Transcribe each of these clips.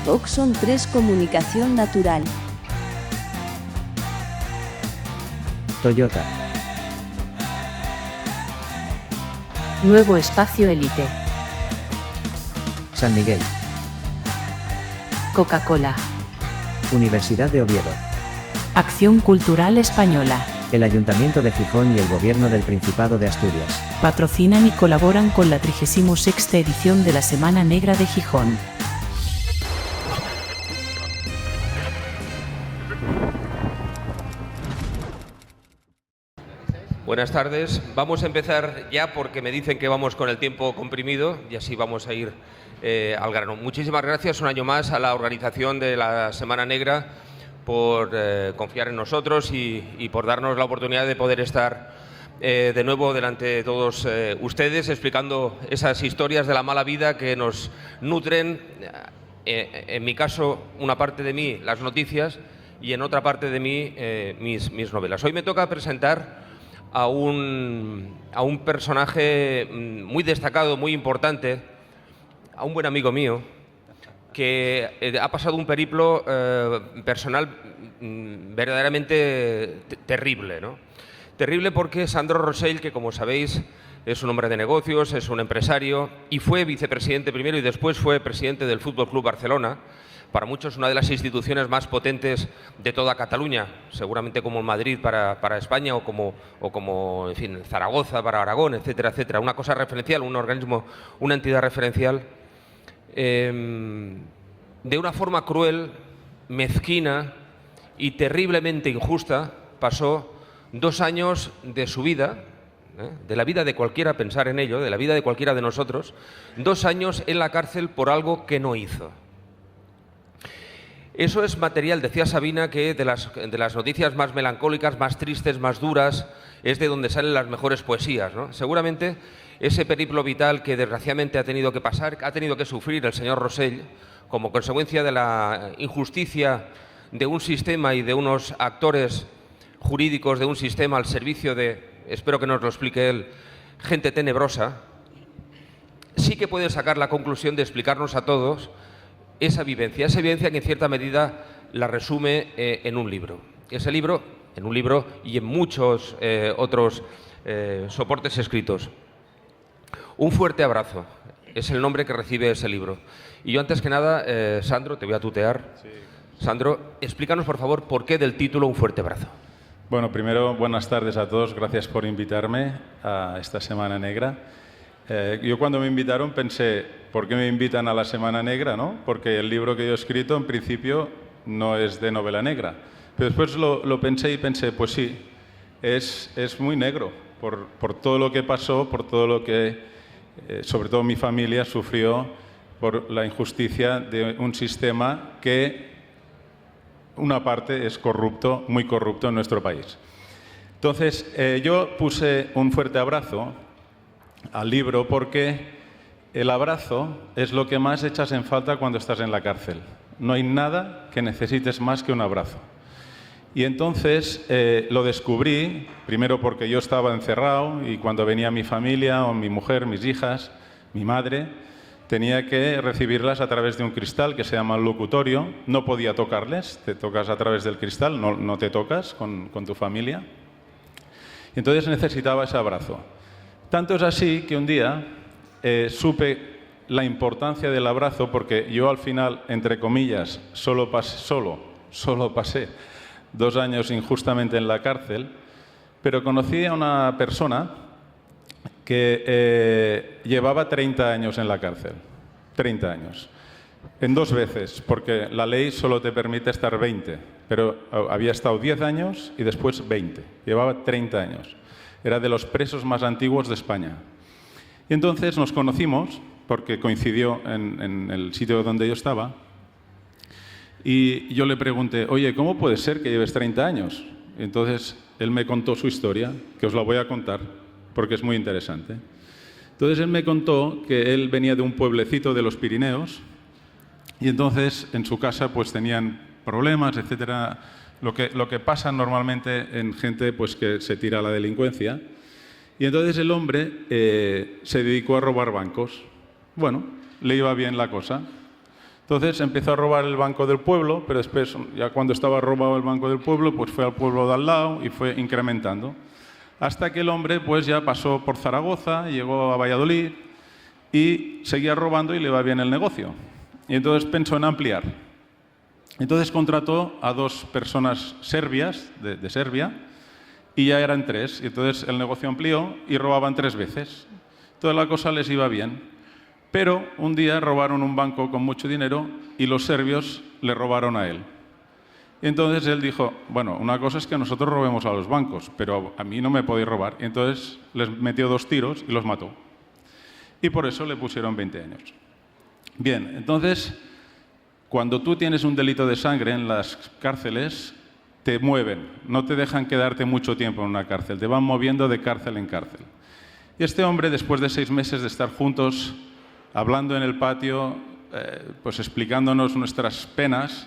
Oxon 3 Comunicación Natural. Toyota. Nuevo Espacio Elite. San Miguel. Coca-Cola. Universidad de Oviedo. Acción Cultural Española. El Ayuntamiento de Gijón y el Gobierno del Principado de Asturias. Patrocinan y colaboran con la 36ª edición de la Semana Negra de Gijón. Buenas tardes. Vamos a empezar ya porque me dicen que vamos con el tiempo comprimido y así vamos a ir al grano. Muchísimas gracias un año más a la organización de la Semana Negra por confiar en nosotros y por darnos la oportunidad de poder estar de nuevo delante de todos ustedes explicando esas historias de la mala vida que nos nutren, en mi caso, una parte de mí, las noticias, y en otra parte de mí, mis novelas. Hoy me toca presentar a un personaje muy destacado, muy importante, a un buen amigo mío, que ha pasado un periplo personal verdaderamente terrible, ¿no? Terrible porque Sandro Rosell, que como sabéis es un hombre de negocios, es un empresario y fue vicepresidente primero y después fue presidente del Fútbol Club Barcelona, para muchos una de las instituciones más potentes de toda Cataluña, seguramente como Madrid para España o como en fin, Zaragoza para Aragón, etcétera, etcétera. Una cosa referencial, un organismo, una entidad referencial. De una forma cruel, mezquina y terriblemente injusta, pasó 2 años de su vida, de la vida de cualquiera, pensar en ello, de la vida de cualquiera de nosotros, 2 años en la cárcel por algo que no hizo. Eso es material, decía Sabina, que de las noticias más melancólicas, más tristes, más duras, es de donde salen las mejores poesías, ¿no? Seguramente ese periplo vital que desgraciadamente ha tenido que pasar, ha tenido que sufrir el señor Rosell, como consecuencia de la injusticia de un sistema y de unos actores jurídicos de un sistema al servicio de, espero que nos lo explique él, gente tenebrosa, sí que puede sacar la conclusión de explicarnos a todos esa vivencia que en cierta medida la resume en un libro. Ese libro, en un libro y en muchos otros soportes escritos. Un fuerte abrazo es el nombre que recibe ese libro. Y yo antes que nada, Sandro, te voy a tutear. Sí. Sandro, explícanos por favor por qué del título Un fuerte abrazo. Bueno, primero, buenas tardes a todos. Gracias por invitarme a esta Semana Negra. Yo cuando me invitaron pensé, ¿por qué me invitan a la Semana Negra, no? Porque el libro que yo he escrito en principio no es de novela negra. Pero después lo pensé y pensé, pues sí, es muy negro por todo lo que pasó, por todo lo que, sobre todo mi familia, sufrió por la injusticia de un sistema que una parte es corrupto, muy corrupto en nuestro país. Entonces, yo puse un fuerte abrazo al libro porque el abrazo es lo que más echas en falta cuando estás en la cárcel. No hay nada que necesites más que un abrazo. Y entonces lo descubrí, primero porque yo estaba encerrado y cuando venía mi familia o mi mujer, mis hijas, mi madre, tenía que recibirlas a través de un cristal que se llama locutorio. No podía tocarles, te tocas a través del cristal, no te tocas con tu familia. Y entonces necesitaba ese abrazo. Tanto es así que un día supe la importancia del abrazo porque yo al final, entre comillas, solo pasé 2 años injustamente en la cárcel, pero conocí a una persona que llevaba 30 años en la cárcel. 30 años. En 2 veces, porque la ley solo te permite estar 20, pero había estado 10 años y después 20. Llevaba 30 años. Era de los presos más antiguos de España. Y entonces nos conocimos, porque coincidió en el sitio donde yo estaba, y yo le pregunté, oye, ¿cómo puede ser que lleves 30 años? Y entonces él me contó su historia, que os la voy a contar, porque es muy interesante. Entonces él me contó que él venía de un pueblecito de los Pirineos, y entonces en su casa pues tenían problemas, etcétera. Lo que pasa normalmente en gente pues, que se tira a la delincuencia. Y entonces el hombre se dedicó a robar bancos. Bueno, le iba bien la cosa. Entonces empezó a robar el Banco del Pueblo, pero después, ya cuando estaba robado el Banco del Pueblo, pues fue al pueblo de al lado y fue incrementando. Hasta que el hombre pues ya pasó por Zaragoza, llegó a Valladolid y seguía robando y le va bien el negocio. Y entonces pensó en ampliar. Entonces contrató a 2 personas serbias, de Serbia, y ya eran 3. Y entonces el negocio amplió y robaban 3 veces. Toda la cosa les iba bien. Pero un día robaron un banco con mucho dinero y los serbios le robaron a él. Y entonces él dijo, bueno, una cosa es que nosotros robemos a los bancos, pero a mí no me podéis robar. Y entonces les metió 2 tiros y los mató. Y por eso le pusieron 20 años. Bien, entonces, cuando tú tienes un delito de sangre en las cárceles, te mueven, no te dejan quedarte mucho tiempo en una cárcel, te van moviendo de cárcel en cárcel. Y este hombre, después de 6 meses de estar juntos, hablando en el patio, pues explicándonos nuestras penas,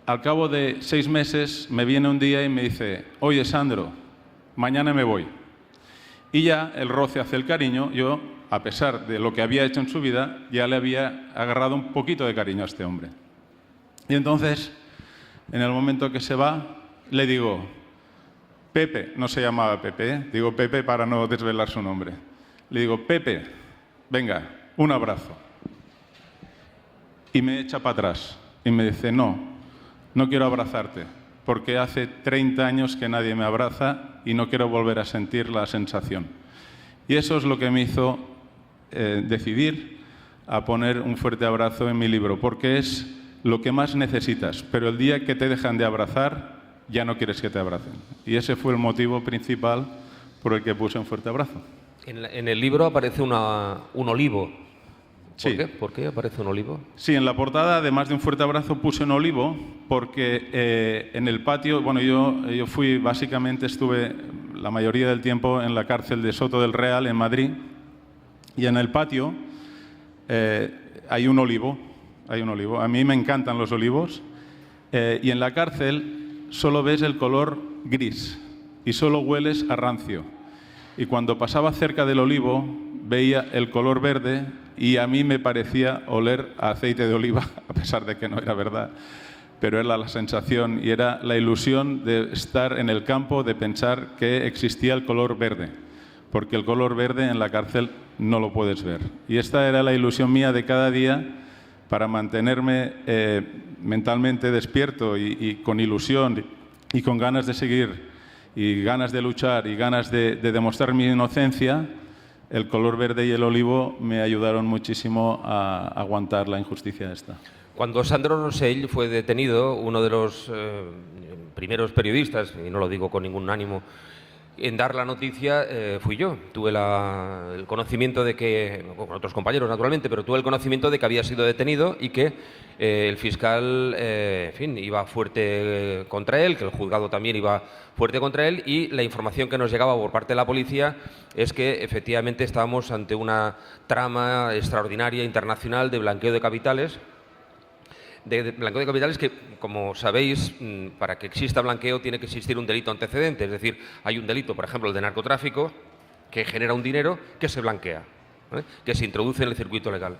al cabo de 6 meses me viene un día y me dice, oye Sandro, mañana me voy. Y ya el roce hace el cariño, yo, a pesar de lo que había hecho en su vida, ya le había agarrado un poquito de cariño a este hombre. Y entonces, en el momento que se va, le digo, Pepe, no se llamaba Pepe, digo Pepe para no desvelar su nombre. Le digo, Pepe, venga, un abrazo. Y me echa para atrás y me dice, no quiero abrazarte, porque hace 30 años que nadie me abraza y no quiero volver a sentir la sensación. Y eso es lo que me hizo decidir a poner un fuerte abrazo en mi libro, porque es lo que más necesitas, pero el día que te dejan de abrazar, ya no quieres que te abracen. Y ese fue el motivo principal por el que puse un fuerte abrazo. En el libro aparece un olivo. ¿Por Sí. qué? ¿Por qué aparece un olivo? Sí, en la portada, además de un fuerte abrazo, puse un olivo porque en el patio, bueno, yo estuve la mayoría del tiempo en la cárcel de Soto del Real, en Madrid, y en el patio hay un olivo. A mí me encantan los olivos, y en la cárcel solo ves el color gris y solo hueles a rancio. Y cuando pasaba cerca del olivo, veía el color verde y a mí me parecía oler a aceite de oliva, a pesar de que no era verdad. Pero era la sensación y era la ilusión de estar en el campo, de pensar que existía el color verde, porque el color verde en la cárcel no lo puedes ver. Y esta era la ilusión mía de cada día para mantenerme mentalmente despierto y con ilusión y con ganas de seguir y ganas de luchar y ganas de demostrar mi inocencia. El color verde y el olivo me ayudaron muchísimo a aguantar la injusticia esta. Cuando Sandro Rosell fue detenido, uno de los primeros periodistas, y no lo digo con ningún ánimo, en dar la noticia fui yo. Tuve el conocimiento de que, con otros compañeros naturalmente, pero tuve el conocimiento de que había sido detenido y que el fiscal, en fin, iba fuerte contra él, que el juzgado también iba fuerte contra él, y la información que nos llegaba por parte de la policía es que efectivamente estábamos ante una trama extraordinaria internacional de blanqueo de capitales. De blanqueo de capitales que, como sabéis, para que exista blanqueo tiene que existir un delito antecedente. Es decir, hay un delito, por ejemplo, el de narcotráfico, que genera un dinero que se blanquea, que se introduce en el circuito legal.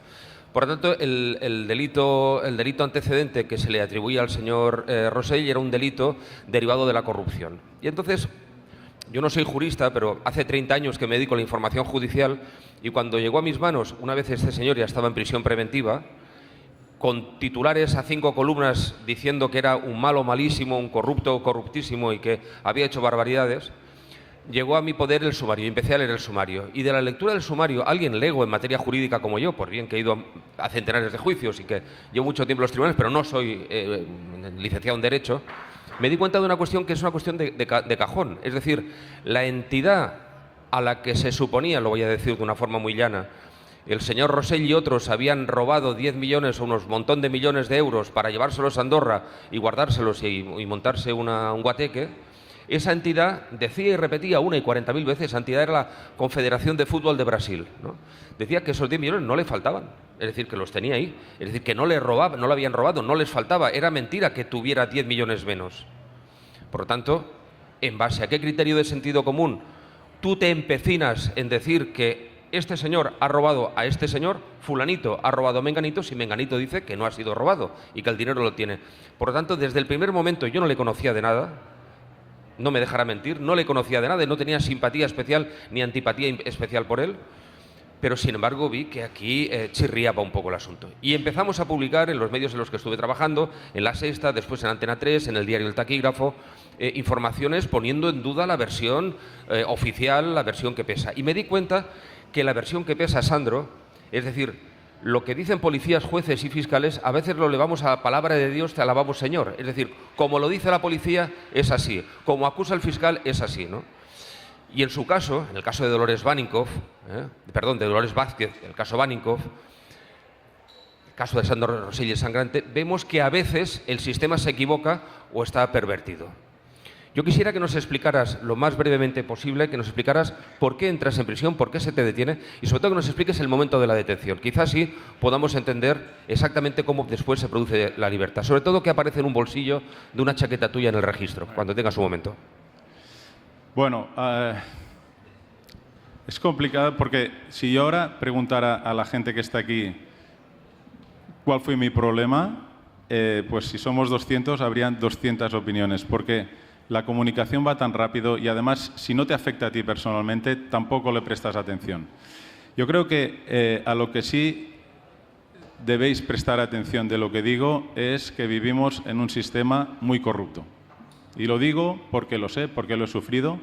Por lo tanto, el delito antecedente que se le atribuía al señor Rosell era un delito derivado de la corrupción. Y entonces, yo no soy jurista, pero hace 30 años que me dedico a la información judicial, y cuando llegó a mis manos, una vez este señor ya estaba en prisión preventiva, con titulares a 5 columnas diciendo que era un malo malísimo, un corrupto corruptísimo y que había hecho barbaridades, llegó a mi poder el sumario y empecé a leer el sumario. Y de la lectura del sumario, alguien lego en materia jurídica como yo, por bien que he ido a centenares de juicios y que llevo mucho tiempo en los tribunales, pero no soy licenciado en Derecho, me di cuenta de una cuestión que es una cuestión de cajón. Es decir, la entidad a la que se suponía, lo voy a decir de una forma muy llana, el señor Rosell y otros habían robado 10 millones o unos montón de millones de euros para llevárselos a Andorra y guardárselos y montarse un guateque, esa entidad decía y repetía 40.000 veces, esa entidad era la Confederación de Fútbol de Brasil, ¿no? Decía que esos 10 millones no le faltaban, es decir, que los tenía ahí, es decir, que no le habían robado, no les faltaba, era mentira que tuviera 10 millones menos. Por lo tanto, ¿en base a qué criterio de sentido común tú te empecinas en decir que este señor ha robado a este señor, fulanito ha robado a menganito, si menganito dice que no ha sido robado y que el dinero lo tiene. Por lo tanto, desde el primer momento yo no le conocía de nada, no me dejará mentir, no le conocía de nada y no tenía simpatía especial ni antipatía especial por él, pero sin embargo vi que aquí chirriaba un poco el asunto. Y empezamos a publicar en los medios en los que estuve trabajando, en La Sexta, después en Antena 3, en el diario El Taquígrafo, informaciones poniendo en duda la versión oficial, la versión que pesa. Y me di cuenta que la versión que pesa, Sandro, es decir, lo que dicen policías, jueces y fiscales, a veces lo elevamos a la palabra de Dios, te alabamos Señor. Es decir, como lo dice la policía, es así. Como acusa el fiscal, es así, ¿no? Y en su caso, en el caso de Dolores Baninkoff, de Dolores Vázquez, el caso Baninkoff, el caso de Sandro Rosell Sangrante, vemos que a veces el sistema se equivoca o está pervertido. Yo quisiera que nos explicaras lo más brevemente posible, que nos explicaras por qué entras en prisión, por qué se te detiene y sobre todo que nos expliques el momento de la detención. Quizás sí podamos entender exactamente cómo después se produce la libertad. Sobre todo que aparece en un bolsillo de una chaqueta tuya en el registro, cuando tenga su momento. Bueno, es complicado porque si yo ahora preguntara a la gente que está aquí cuál fue mi problema, pues si somos 200 habrían 200 opiniones, porque la comunicación va tan rápido y además si no te afecta a ti personalmente tampoco le prestas atención. Yo creo que a lo que sí debéis prestar atención de lo que digo es que vivimos en un sistema muy corrupto. Y lo digo porque lo sé, porque lo he sufrido.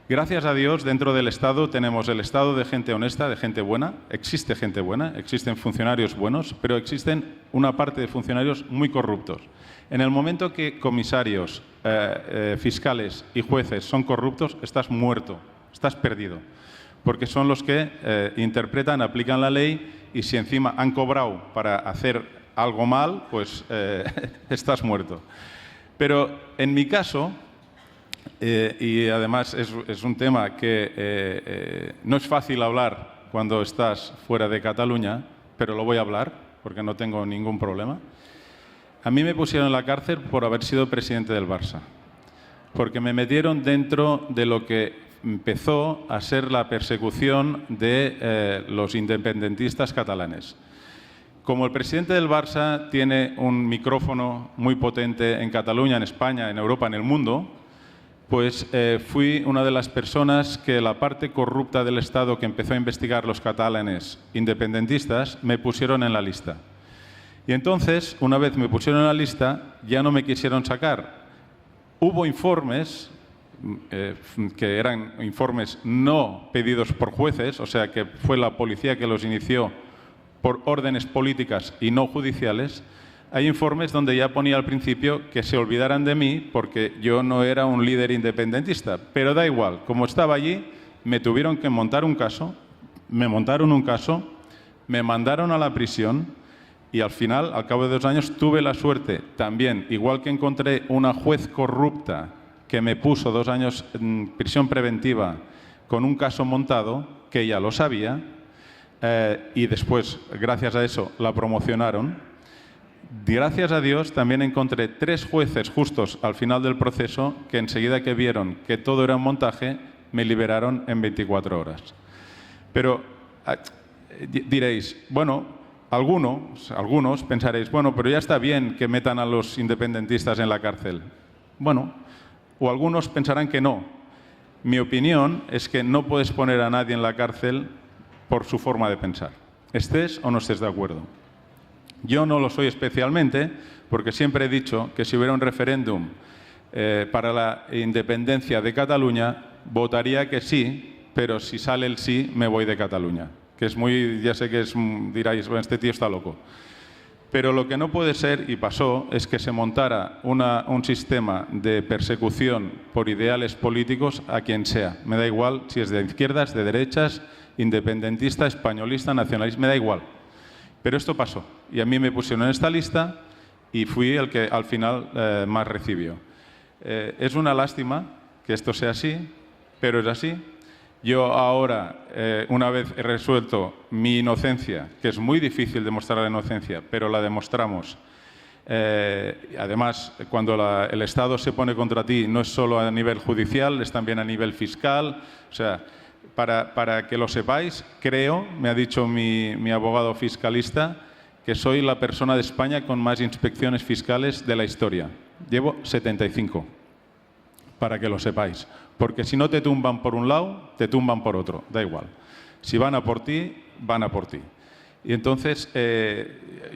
Gracias a Dios, dentro del Estado tenemos el Estado de gente honesta, de gente buena. Existe gente buena, existen funcionarios buenos, pero existen una parte de funcionarios muy corruptos. En el momento que comisarios, fiscales y jueces son corruptos, estás muerto, estás perdido. Porque son los que interpretan, aplican la ley y si encima han cobrado para hacer algo mal, pues estás muerto. Pero en mi caso, y además es un tema que no es fácil hablar cuando estás fuera de Cataluña, pero lo voy a hablar porque no tengo ningún problema. A mí me pusieron en la cárcel por haber sido presidente del Barça, porque me metieron dentro de lo que empezó a ser la persecución de los independentistas catalanes. Como el presidente del Barça tiene un micrófono muy potente en Cataluña, en España, en Europa, en el mundo, pues fui una de las personas que la parte corrupta del Estado que empezó a investigar los catalanes independentistas me pusieron en la lista. Y entonces, una vez me pusieron en la lista, ya no me quisieron sacar. Hubo informes que eran informes no pedidos por jueces, o sea que fue la policía que los inició por órdenes políticas y no judiciales. Hay informes donde ya ponía al principio que se olvidaran de mí porque yo no era un líder independentista. Pero da igual, como estaba allí, me tuvieron que montar un caso, me montaron un caso, me mandaron a la prisión y al final, al cabo de 2 años, tuve la suerte también, igual que encontré una juez corrupta que me puso 2 años en prisión preventiva con un caso montado, que ella lo sabía, y después, gracias a eso, la promocionaron. Gracias a Dios también encontré 3 jueces justos al final del proceso que enseguida que vieron que todo era un montaje, me liberaron en 24 horas. Pero diréis, bueno, algunos pensaréis, bueno, pero ya está bien que metan a los independentistas en la cárcel. Bueno, o algunos pensarán que no. Mi opinión es que no puedes poner a nadie en la cárcel por su forma de pensar, estés o no estés de acuerdo. Yo no lo soy especialmente porque siempre he dicho que si hubiera un referéndum para la independencia de Cataluña, votaría que sí, pero si sale el sí, me voy de Cataluña. Que es muy, ya sé que diráis, bueno, este tío está loco. Pero lo que no puede ser, y pasó, es que se montara un sistema de persecución por ideales políticos a quien sea. Me da igual si es de izquierdas, de derechas, independentista, españolista, nacionalista, me da igual. Pero esto pasó y a mí me pusieron en esta lista y fui el que al final más recibió. Es una lástima que esto sea así, pero es así. Yo ahora, una vez he resuelto mi inocencia, que es muy difícil demostrar la inocencia, pero la demostramos. Además, cuando el Estado se pone contra ti, no es solo a nivel judicial, es también a nivel fiscal. O sea, para que lo sepáis, creo, me ha dicho mi abogado fiscalista, que soy la persona de España con más inspecciones fiscales de la historia. Llevo 75, para que lo sepáis. Porque si no te tumban por un lado, te tumban por otro, da igual. Si van a por ti, van a por ti. Y entonces,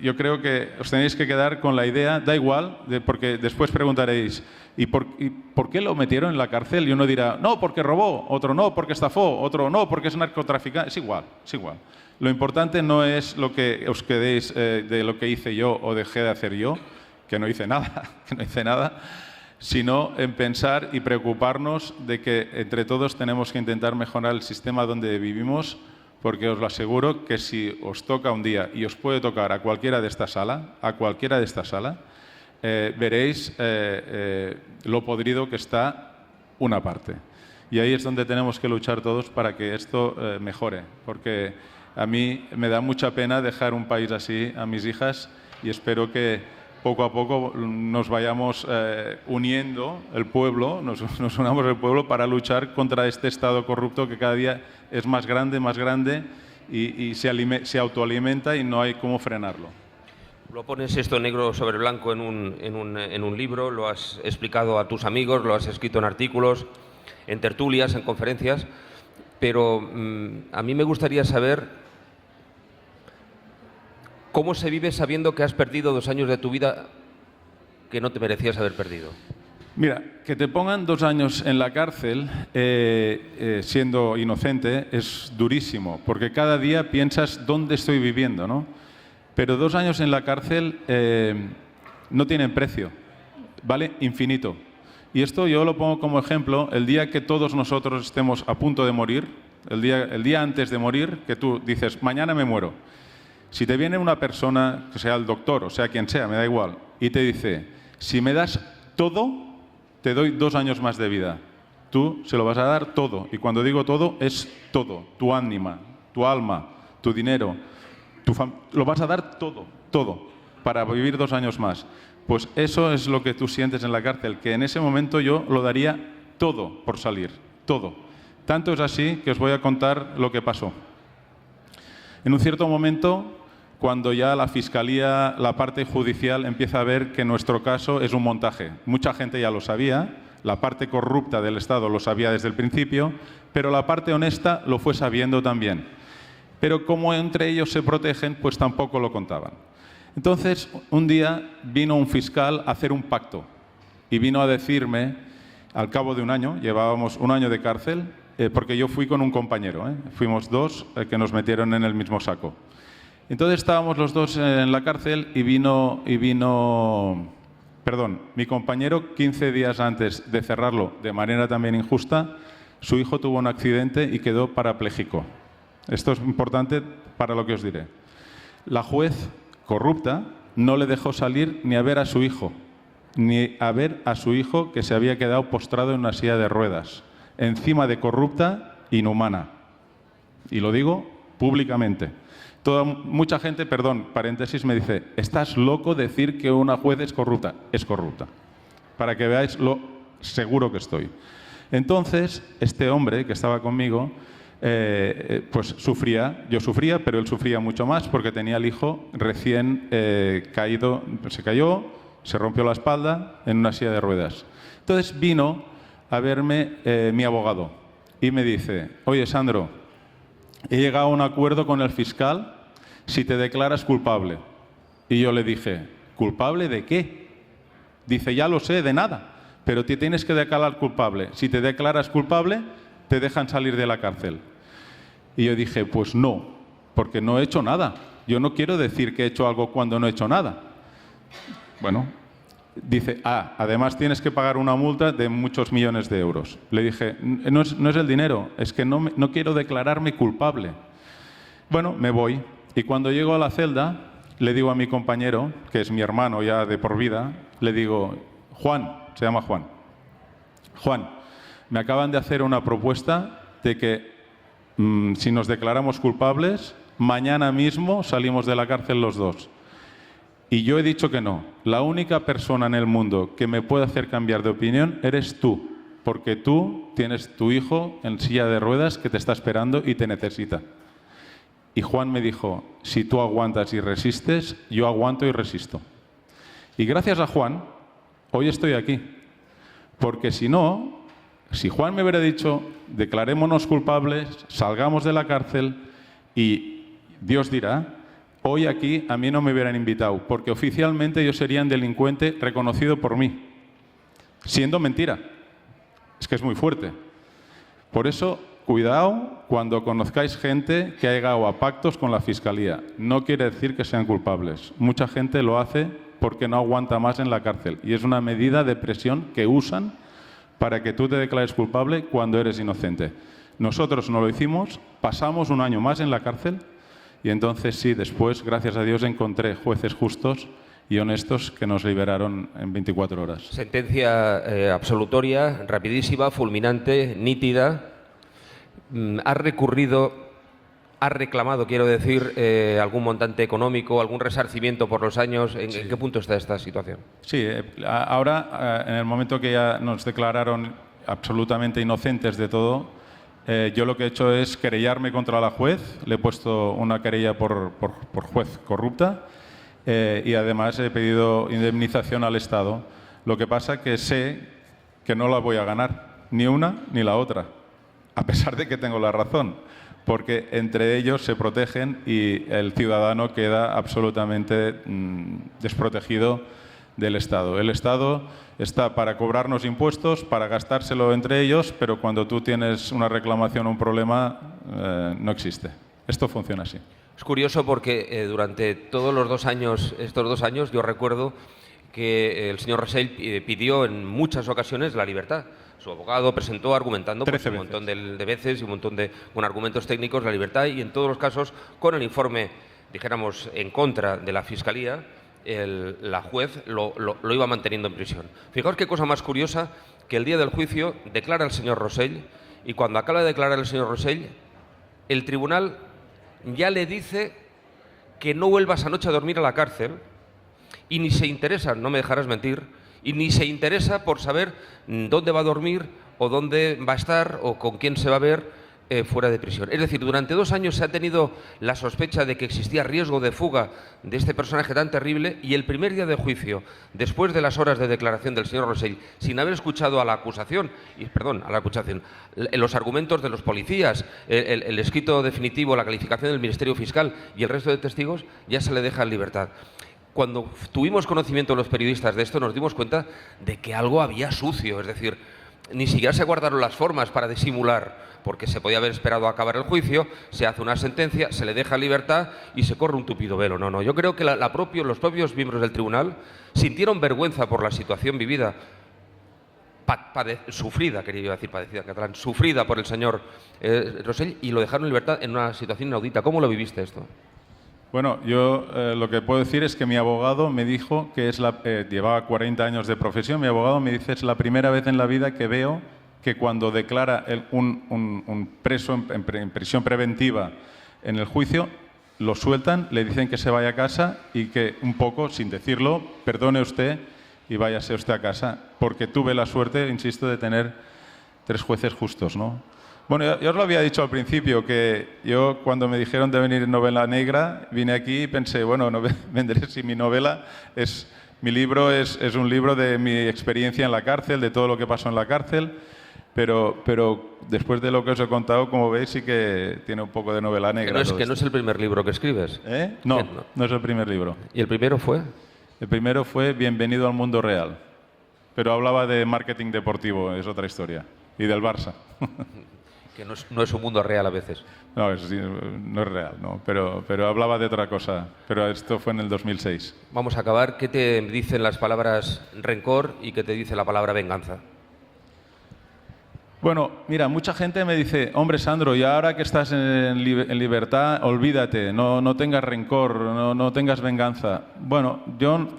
yo creo que os tenéis que quedar con la idea, da igual, porque después preguntaréis, ¿y por qué lo metieron en la cárcel? Y uno dirá, no, porque robó, otro no, porque estafó, otro no, porque es narcotraficante. Es igual, es igual. Lo importante no es lo que os quedéis de lo que hice yo o dejé de hacer yo, que no hice nada, sino en pensar y preocuparnos de que entre todos tenemos que intentar mejorar el sistema donde vivimos, porque os lo aseguro que si os toca un día, y os puede tocar a cualquiera de esta sala, veréis lo podrido que está una parte. Y ahí es donde tenemos que luchar todos para que esto mejore, porque a mí me da mucha pena dejar un país así a mis hijas y espero que poco a poco nos vayamos uniendo el pueblo, nos unamos el pueblo para luchar contra este Estado corrupto que cada día es más grande y se autoalimenta y no hay cómo frenarlo. Lo pones esto negro sobre blanco en un libro, lo has explicado a tus amigos, lo has escrito en artículos, en tertulias, en conferencias, pero a mí me gustaría saber ¿cómo se vive sabiendo que has perdido 2 años de tu vida que no te merecías haber perdido? Mira, que te pongan 2 años en la cárcel siendo inocente es durísimo, porque cada día piensas dónde estoy viviendo, ¿no? Pero 2 años en la cárcel no tienen precio, ¿vale? Infinito. Y esto yo lo pongo como ejemplo, el día que todos nosotros estemos a punto de morir, el día antes de morir, que tú dices, mañana me muero. Si te viene una persona, que sea el doctor o sea quien sea, me da igual, y te dice, si me das todo, te doy 2 años más de vida. Tú se lo vas a dar todo. Y cuando digo todo, es todo. Tu ánima, tu alma, tu dinero, lo vas a dar todo, para vivir 2 años más. Pues eso es lo que tú sientes en la cárcel, que en ese momento yo lo daría todo por salir, todo. Tanto es así que os voy a contar lo que pasó. En un cierto momento, cuando ya la Fiscalía, la parte judicial, empieza a ver que nuestro caso es un montaje. Mucha gente ya lo sabía, la parte corrupta del Estado lo sabía desde el principio, pero la parte honesta lo fue sabiendo también. Pero como entre ellos se protegen, pues tampoco lo contaban. Entonces, un día vino un fiscal a hacer un pacto y vino a decirme, al cabo de un año, llevábamos 1 año de cárcel, porque yo fui con un compañero, fuimos 2 que nos metieron en el mismo saco. Entonces estábamos los 2 en la cárcel y vino, mi compañero 15 días antes de cerrarlo de manera también injusta, su hijo tuvo un accidente y quedó parapléjico. Esto es importante para lo que os diré. La juez corrupta no le dejó salir ni a ver a su hijo, que se había quedado postrado en una silla de ruedas, encima de corrupta, inhumana. Y lo digo públicamente. Mucha gente, paréntesis, me dice, ¿estás loco decir que una juez es corrupta? Es corrupta. Para que veáis lo seguro que estoy. Entonces, este hombre que estaba conmigo, pues sufría, yo sufría, pero él sufría mucho más porque tenía el hijo recién caído, se cayó, se rompió la espalda en una silla de ruedas. Entonces vino a verme mi abogado y me dice, oye Sandro, he llegado a un acuerdo con el fiscal si te declaras culpable. Y yo le dije, ¿culpable de qué? Dice, ya lo sé, de nada, pero te tienes que declarar culpable. Si te declaras culpable, te dejan salir de la cárcel. Y yo dije, pues no, porque no he hecho nada. Yo no quiero decir que he hecho algo cuando no he hecho nada. Bueno, dice, además tienes que pagar una multa de muchos millones de euros. Le dije, no es el dinero, es que no quiero declararme culpable. Bueno, me voy. Y cuando llego a la celda, le digo a mi compañero, que es mi hermano ya de por vida, le digo, Juan, se llama Juan, me acaban de hacer una propuesta de que si nos declaramos culpables, mañana mismo salimos de la cárcel los 2. Y yo he dicho que no. La única persona en el mundo que me puede hacer cambiar de opinión eres tú, porque tú tienes tu hijo en silla de ruedas que te está esperando y te necesita. Y Juan me dijo, si tú aguantas y resistes, yo aguanto y resisto. Y gracias a Juan, hoy estoy aquí. Porque si no, si Juan me hubiera dicho, declarémonos culpables, salgamos de la cárcel y Dios dirá, hoy aquí a mí no me hubieran invitado, porque oficialmente yo sería un delincuente reconocido por mí, siendo mentira. Es que es muy fuerte. Por eso, cuidado cuando conozcáis gente que ha llegado a pactos con la Fiscalía. No quiere decir que sean culpables. Mucha gente lo hace porque no aguanta más en la cárcel. Y es una medida de presión que usan para que tú te declares culpable cuando eres inocente. Nosotros no lo hicimos, pasamos un año más en la cárcel y entonces sí, después, gracias a Dios, encontré jueces justos y honestos que nos liberaron en 24 horas. Sentencia absolutoria, rapidísima, fulminante, nítida. ¿Has recurrido, has reclamado, quiero decir, algún montante económico, algún resarcimiento por los años? ¿En qué punto está esta situación? Sí, ahora, en el momento que ya nos declararon absolutamente inocentes de todo, yo lo que he hecho es querellarme contra la juez. Le he puesto una querella por juez corrupta y además he pedido indemnización al Estado. Lo que pasa que sé que no la voy a ganar, ni una ni la otra, a pesar de que tengo la razón, porque entre ellos se protegen y el ciudadano queda absolutamente desprotegido del Estado. El Estado está para cobrarnos impuestos, para gastárselo entre ellos, pero cuando tú tienes una reclamación o un problema, no existe. Esto funciona así. Es curioso porque durante todos los estos 2 años, yo recuerdo que el señor Rosell pidió en muchas ocasiones la libertad. Su abogado presentó argumentando pues, un montón de veces y un montón con argumentos técnicos la libertad, y en todos los casos con el informe, dijéramos, en contra de la Fiscalía, la juez lo iba manteniendo en prisión. Fijaos qué cosa más curiosa, que el día del juicio declara el señor Rosell, y cuando acaba de declarar el señor Rosell, el tribunal ya le dice que no vuelva esa noche a dormir a la cárcel, y ni se interesa, no me dejarás mentir, y ni se interesa por saber dónde va a dormir o dónde va a estar o con quién se va a ver fuera de prisión. Es decir, durante 2 años se ha tenido la sospecha de que existía riesgo de fuga de este personaje tan terrible, y el primer día de juicio, después de las horas de declaración del señor Rosell, sin haber escuchado a la acusación, los argumentos de los policías, el escrito definitivo, la calificación del Ministerio Fiscal y el resto de testigos, ya se le deja en libertad. Cuando tuvimos conocimiento los periodistas de esto, nos dimos cuenta de que algo había sucio, es decir, ni siquiera se guardaron las formas para disimular, porque se podía haber esperado a acabar el juicio, se hace una sentencia, se le deja en libertad y se corre un tupido velo. No, yo creo que los propios miembros del tribunal sintieron vergüenza por la situación vivida, sufrida, quería decir padecida en catalán, sufrida por el señor Rosell, y lo dejaron en libertad en una situación inaudita. ¿Cómo lo viviste esto? Bueno, yo lo que puedo decir es que mi abogado me dijo que llevaba 40 años de profesión, mi abogado me dice es la primera vez en la vida que veo que cuando declara un preso en prisión preventiva en el juicio, lo sueltan, le dicen que se vaya a casa y que un poco, sin decirlo, perdone usted y váyase usted a casa, porque tuve la suerte, insisto, de tener 3 jueces justos, ¿no? Bueno, yo os lo había dicho al principio, que yo cuando me dijeron de venir en Novela Negra, vine aquí y pensé, bueno, no vendré si mi novela mi libro es un libro de mi experiencia en la cárcel, de todo lo que pasó en la cárcel, pero después de lo que os he contado, como veis, sí que tiene un poco de novela negra. Que no es el primer libro que escribes. No es el primer libro. ¿Y el primero fue? El primero fue Bienvenido al mundo real, pero hablaba de marketing deportivo, es otra historia, y del Barça. Que no es un mundo real a veces. No es real, no, pero hablaba de otra cosa. Pero esto fue en el 2006. Vamos a acabar. ¿Qué te dicen las palabras rencor y qué te dice la palabra venganza? Bueno, mira, mucha gente me dice, hombre Sandro, y ahora que estás en libertad, olvídate, no tengas rencor, no tengas venganza. Bueno, yo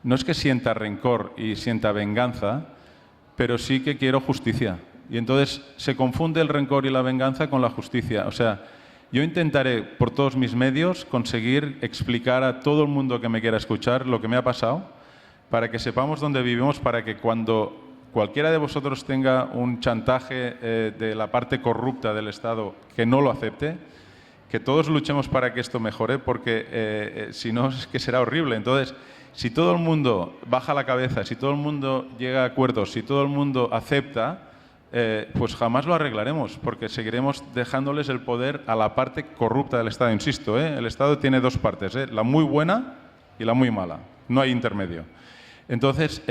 no es que sienta rencor y sienta venganza, pero sí que quiero justicia. Y entonces se confunde el rencor y la venganza con la justicia. O sea, yo intentaré por todos mis medios conseguir explicar a todo el mundo que me quiera escuchar lo que me ha pasado, para que sepamos dónde vivimos, para que cuando cualquiera de vosotros tenga un chantaje de la parte corrupta del Estado, que no lo acepte, que todos luchemos para que esto mejore, porque si no es que será horrible. Entonces, si todo el mundo baja la cabeza, si todo el mundo llega a acuerdos, si todo el mundo acepta, pues jamás lo arreglaremos, porque seguiremos dejándoles el poder a la parte corrupta del Estado. Insisto, el Estado tiene dos partes, la muy buena y la muy mala. No hay intermedio. Entonces,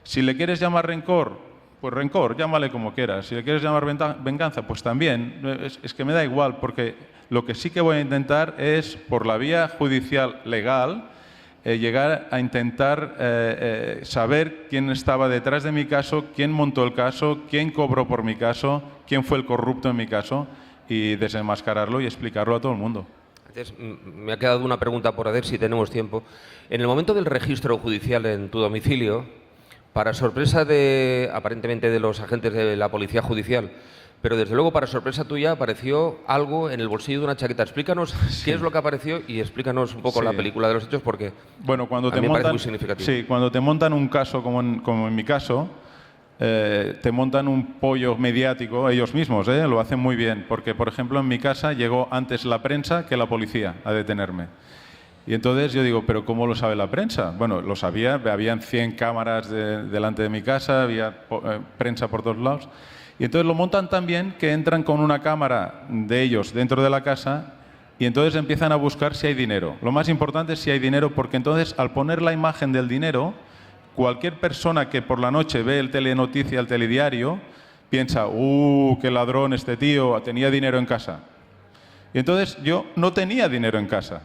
si le quieres llamar rencor, pues rencor, llámale como quieras. Si le quieres llamar venganza, pues también. Es que me da igual, porque lo que sí que voy a intentar es, por la vía judicial legal, llegar a intentar saber quién estaba detrás de mi caso, quién montó el caso, quién cobró por mi caso, quién fue el corrupto en mi caso, y desenmascararlo y explicarlo a todo el mundo. Entonces, me ha quedado una pregunta por hacer, si tenemos tiempo. En el momento del registro judicial en tu domicilio, para sorpresa aparentemente de los agentes de la policía judicial, pero desde luego para sorpresa tuya apareció algo en el bolsillo de una chaqueta. Explícanos qué es lo que apareció y explícanos un poco la película de los hechos, porque cuando a mí me parece muy significativo. Sí, cuando te montan un caso como en mi caso, te montan un pollo mediático ellos mismos, lo hacen muy bien, porque por ejemplo en mi casa llegó antes la prensa que la policía a detenerme. Y entonces yo digo, ¿pero cómo lo sabe la prensa? Bueno, lo sabía, habían 100 cámaras delante de mi casa, había prensa por todos lados. Y entonces lo montan tan bien que entran con una cámara de ellos dentro de la casa y entonces empiezan a buscar si hay dinero. Lo más importante es si hay dinero, porque entonces al poner la imagen del dinero, cualquier persona que por la noche ve el telenoticia, el telediario, piensa, qué ladrón este tío, tenía dinero en casa. Y entonces yo no tenía dinero en casa.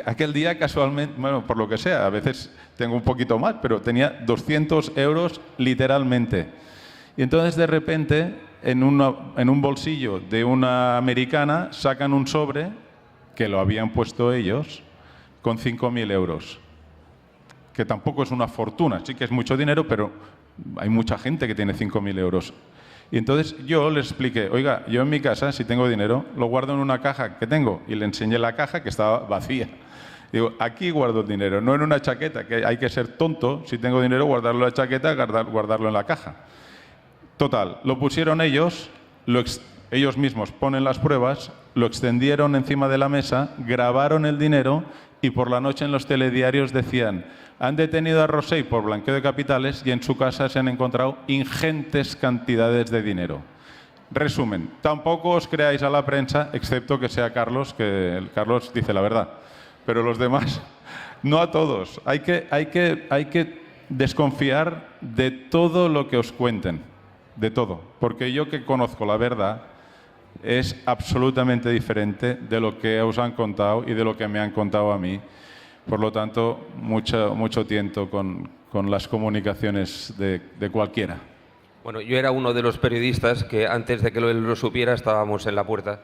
Aquel día casualmente, bueno, por lo que sea, a veces tengo un poquito más, pero tenía 200 euros literalmente. Y entonces de repente en un bolsillo de una americana sacan un sobre que lo habían puesto ellos con 5.000 euros. Que tampoco es una fortuna, sí que es mucho dinero, pero hay mucha gente que tiene 5.000 euros. Y entonces yo les expliqué, oiga, yo en mi casa, si tengo dinero, lo guardo en una caja que tengo. Y le enseñé la caja que estaba vacía. Digo, aquí guardo el dinero, no en una chaqueta, que hay que ser tonto, si tengo dinero, guardarlo en la chaqueta, guardarlo en la caja. Total, lo pusieron ellos, ellos mismos ponen las pruebas, lo extendieron encima de la mesa, grabaron el dinero y por la noche en los telediarios decían, han detenido a Rosell por blanqueo de capitales y en su casa se han encontrado ingentes cantidades de dinero. Resumen, tampoco os creáis a la prensa, excepto que sea Carlos, que Carlos dice la verdad, pero los demás, no a todos. Hay que desconfiar de todo lo que os cuenten. De todo, porque yo que conozco la verdad es absolutamente diferente de lo que os han contado y de lo que me han contado a mí. Por lo tanto, mucho tiento con las comunicaciones de cualquiera. Bueno, yo era uno de los periodistas que antes de que él lo supiera estábamos en la puerta,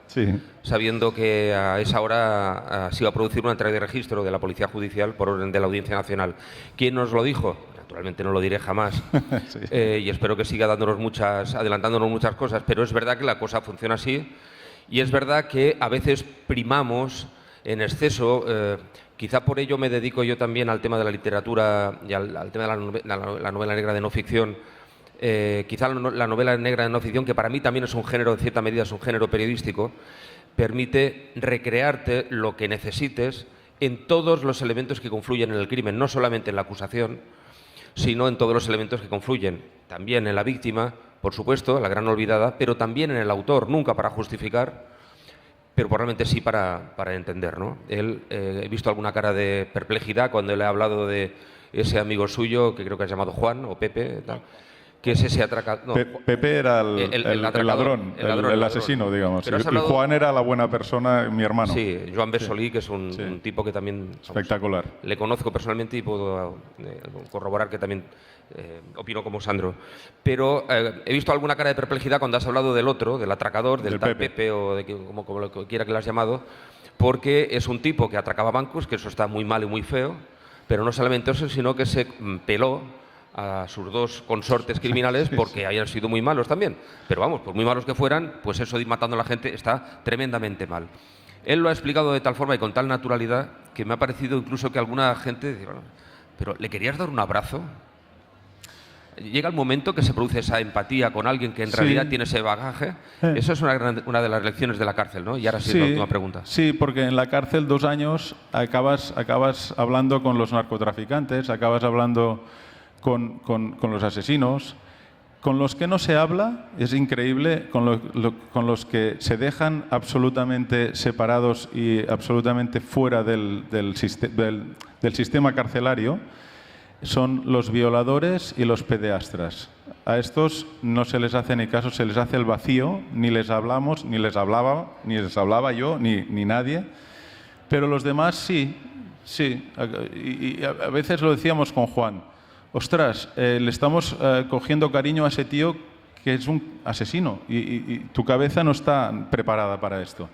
sabiendo que a esa hora se iba a producir una entrega de registro de la Policía Judicial por orden de la Audiencia Nacional. ¿Quién nos lo dijo? Naturalmente no lo diré jamás, y espero que siga adelantándonos muchas cosas, pero es verdad que la cosa funciona así y es verdad que a veces primamos en exceso. Quizá por ello me dedico yo también al tema de la literatura y al tema de la novela negra de no ficción. Quizá la novela negra de no ficción, que para mí también es un género, en cierta medida es un género periodístico, permite recrearte lo que necesites en todos los elementos que confluyen en el crimen, no solamente en la acusación, sino en todos los elementos que confluyen, también en la víctima, por supuesto, la gran olvidada, pero también en el autor, nunca para justificar, pero probablemente sí para entender, ¿no? He visto alguna cara de perplejidad cuando le he hablado de ese amigo suyo, que creo que has llamado Juan o Pepe, tal, que es ese atracador. No, Pepe era el ladrón, el asesino, digamos. Y Juan era la buena persona, mi hermano. Sí, Joan Besolí, que es un tipo que también... Espectacular. Le conozco personalmente y puedo corroborar que también opino como Sandro. Pero he visto alguna cara de perplejidad cuando has hablado del otro, del atracador, del tal Pepe o de como lo que quiera que lo has llamado, porque es un tipo que atracaba bancos, que eso está muy mal y muy feo, pero no solamente eso, sino que se peló a sus dos consortes criminales porque hayan sido muy malos también. Pero vamos, por muy malos que fueran, pues eso de ir matando a la gente está tremendamente mal. Él lo ha explicado de tal forma y con tal naturalidad que me ha parecido incluso que alguna gente dice, bueno, pero ¿le querías dar un abrazo? llega el momento que se produce esa empatía con alguien que en realidad tiene ese bagaje. Eso es una de las lecciones de la cárcel, ¿no? Y ahora sí, la última pregunta. Sí, porque en la cárcel 2 años acabas hablando con los narcotraficantes, acabas hablando con los asesinos. Con los que no se habla, es increíble, con los que se dejan absolutamente separados y absolutamente fuera del sistema carcelario, son los violadores y los pederastas. A estos no se les hace ni caso, se les hace el vacío, ni les hablamos, ni les hablaba yo, ni nadie. Pero los demás sí. Y a veces lo decíamos con Juan. Ostras, le estamos cogiendo cariño a ese tío que es un asesino y tu cabeza no está preparada para esto.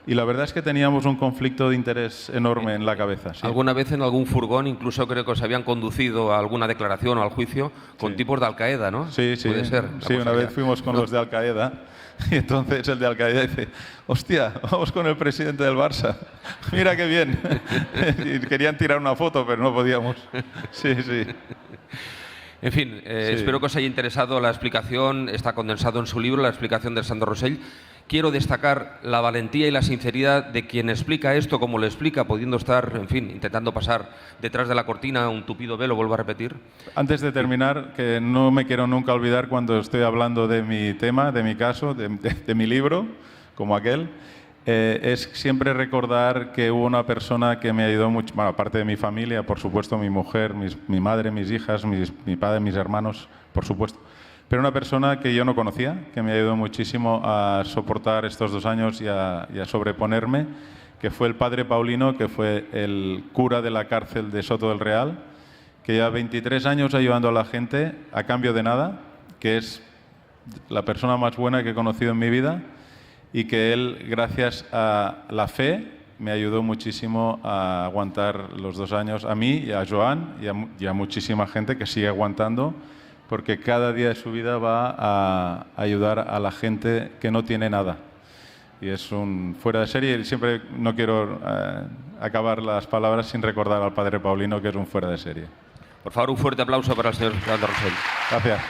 Y la verdad es que teníamos un conflicto de interés enorme en la cabeza. Sí. Alguna vez en algún furgón, incluso creo que os habían conducido a alguna declaración o al juicio con tipos de Al-Qaeda, ¿no? Sí. Puede ser. Sí, una vez fuimos con los de Al-Qaeda y entonces el de Al-Qaeda dice, hostia, vamos con el presidente del Barça. Mira qué bien. Y querían tirar una foto, pero no podíamos. Sí. En fin, espero que os haya interesado la explicación, está condensado en su libro, la explicación del Sandro Rosell. Quiero destacar la valentía y la sinceridad de quien explica esto como lo explica, pudiendo estar, en fin, intentando pasar detrás de la cortina un tupido velo, vuelvo a repetir. Antes de terminar, que no me quiero nunca olvidar cuando estoy hablando de mi tema, de mi caso, de mi libro, como aquel, es siempre recordar que hubo una persona que me ayudó mucho, bueno, aparte de mi familia, por supuesto, mi mujer, mi madre, mis hijas, mi padre, mis hermanos, por supuesto. Pero una persona que yo no conocía, que me ayudó muchísimo a soportar estos 2 años y a sobreponerme, que fue el padre Paulino, que fue el cura de la cárcel de Soto del Real, que lleva 23 años ayudando a la gente a cambio de nada, que es la persona más buena que he conocido en mi vida y que él, gracias a la fe, me ayudó muchísimo a aguantar los 2 años, a mí y a Joan y a muchísima gente que sigue aguantando, porque cada día de su vida va a ayudar a la gente que no tiene nada. Y es un fuera de serie, y siempre no quiero acabar las palabras sin recordar al padre Paulino, que es un fuera de serie. Por favor, un fuerte aplauso para el señor Sandro Rosell. Gracias.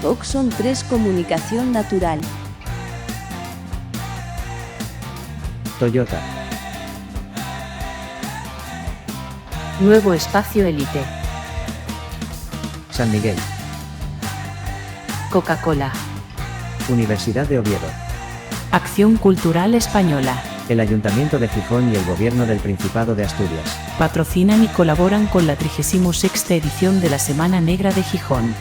Oxon 3 Comunicación Natural. Toyota. Nuevo espacio Elite. San Miguel. Coca-Cola. Universidad de Oviedo. Acción Cultural Española. El Ayuntamiento de Gijón y el Gobierno del Principado de Asturias. Patrocinan y colaboran con la 36ª edición de la Semana Negra de Gijón.